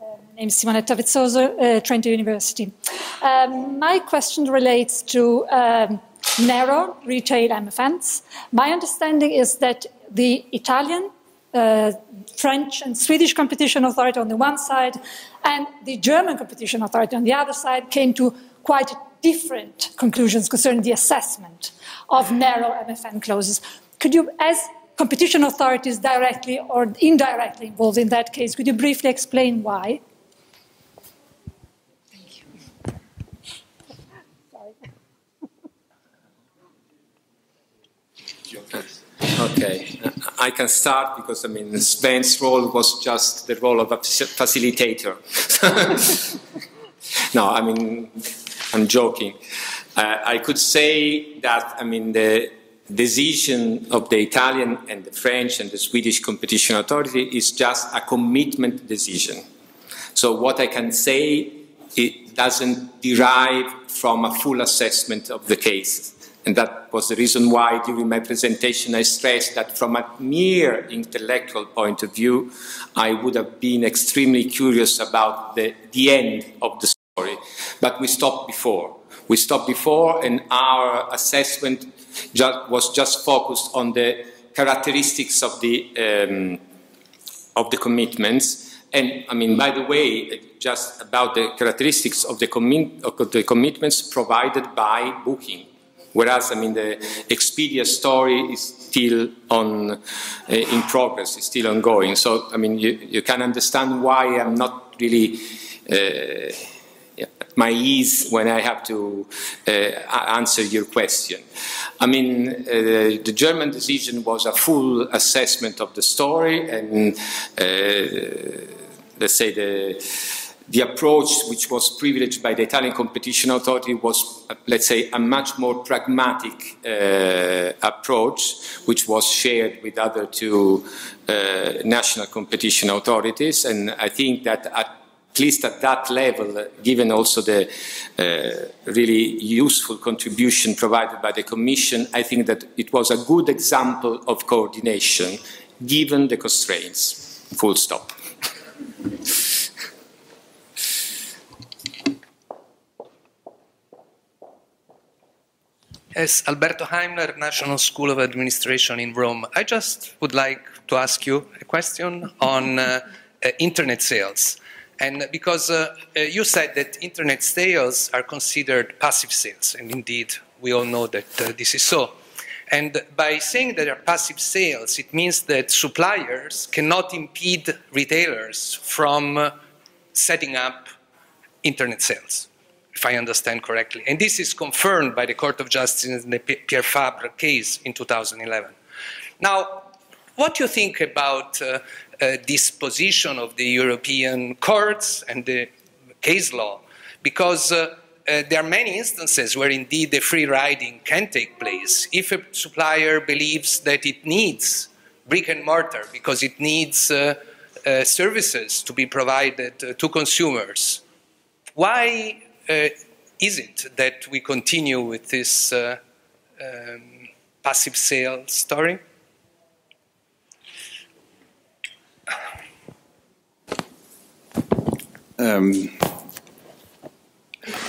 My name is Simonetta Vezzoso, Trento University. My question relates to narrow retail MFNs. My understanding is that the Italian, French and Swedish competition authority on the one side and the German competition authority on the other side came to quite different conclusions concerning the assessment of narrow MFN clauses. Could you, as competition authorities directly or indirectly involved in that case, could you briefly explain why? Thank you. Sorry. Okay, I can start because, I mean, Sven's role was just the role of a facilitator. No, I mean, I'm joking. I could say that, I mean, the decision of the Italian and the French and the Swedish competition authority is just a commitment decision. So what I can say, it doesn't derive from a full assessment of the case. And that was the reason why during my presentation I stressed that from a mere intellectual point of view, I would have been extremely curious about the end of the story. But we stopped before. We stopped before, and our assessment was just focused on the characteristics of the commitments. And, I mean, by the way, just about the characteristics of the commitments provided by Booking. Whereas, I mean, the Expedia story is still in progress, it's still ongoing. So, I mean, you can understand why I'm not really at my ease when I have to answer your question. I mean, the German decision was a full assessment of the story, and let's say the approach which was privileged by the Italian competition authority was, let's say, a much more pragmatic approach, which was shared with other two national competition authorities. And I think that at least at that level, given also the really useful contribution provided by the Commission, I think that it was a good example of coordination, given the constraints. Full stop. Yes, Alberto Heimler, National School of Administration in Rome. I just would like to ask you a question on internet sales. And because you said that internet sales are considered passive sales, and indeed we all know that this is so. And by saying that they are passive sales, it means that suppliers cannot impede retailers from setting up internet sales, if I understand correctly. And this is confirmed by the Court of Justice in the Pierre Fabre case in 2011. Now, what do you think about this position of the European courts and the case law? Because there are many instances where indeed the free riding can take place if a supplier believes that it needs brick and mortar because it needs services to be provided to consumers. Why is it that we continue with this passive sale story?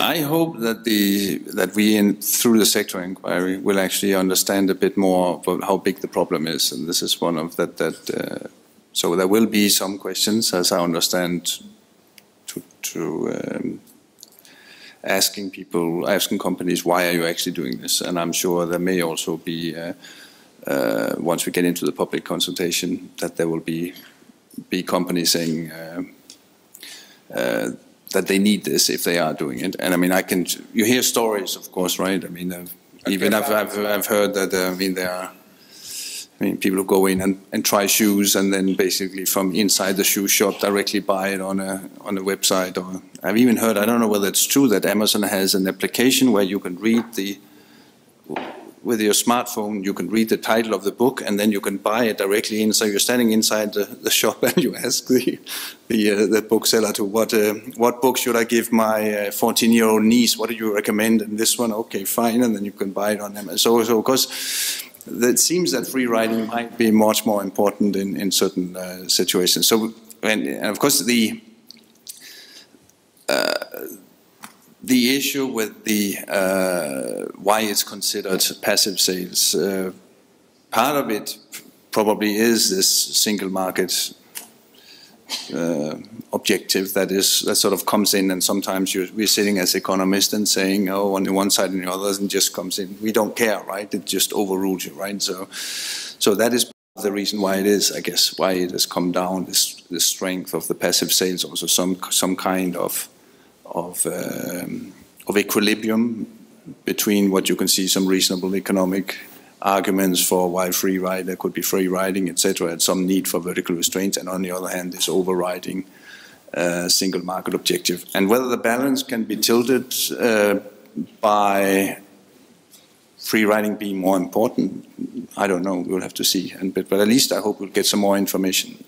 I hope that we, through the sector inquiry, will actually understand a bit more about how big the problem is, and this is one of that. So there will be some questions, as I understand, to asking companies, why are you actually doing this? And I'm sure there may also be, once we get into the public consultation, that there will be companies saying that they need this if they are doing it. And I mean, you hear stories, of course, right? I mean, I've heard that, people who go in and try shoes and then basically from inside the shoe shop directly buy it on a website. Or I've even heard, I don't know whether it's true, that Amazon has an application where you can read with your smartphone, you can read the title of the book and then you can buy it directly in. So you're standing inside the shop and you ask the bookseller to what book should I give my 14-year-old niece? What do you recommend? And this one, okay, fine. And then you can buy it on Amazon. So of course, it seems that free riding might be much more important in certain situations. So, and of course, the issue with the why it's considered passive sales, part of it probably is this single market objective that sort of comes in, and sometimes we're sitting as economists and saying, oh, on the one side and the other, and just comes in. We don't care, right? It just overrules you, right? So that is the reason why it is, I guess, why it has come down. The strength of the passive sales, also some kind of equilibrium between what you can see some reasonable economic arguments for why free ride, there could be free riding, etc., and some need for vertical restraints, and on the other hand, this overriding single market objective. And whether the balance can be tilted by free riding being more important, I don't know. We'll have to see. But at least I hope we'll get some more information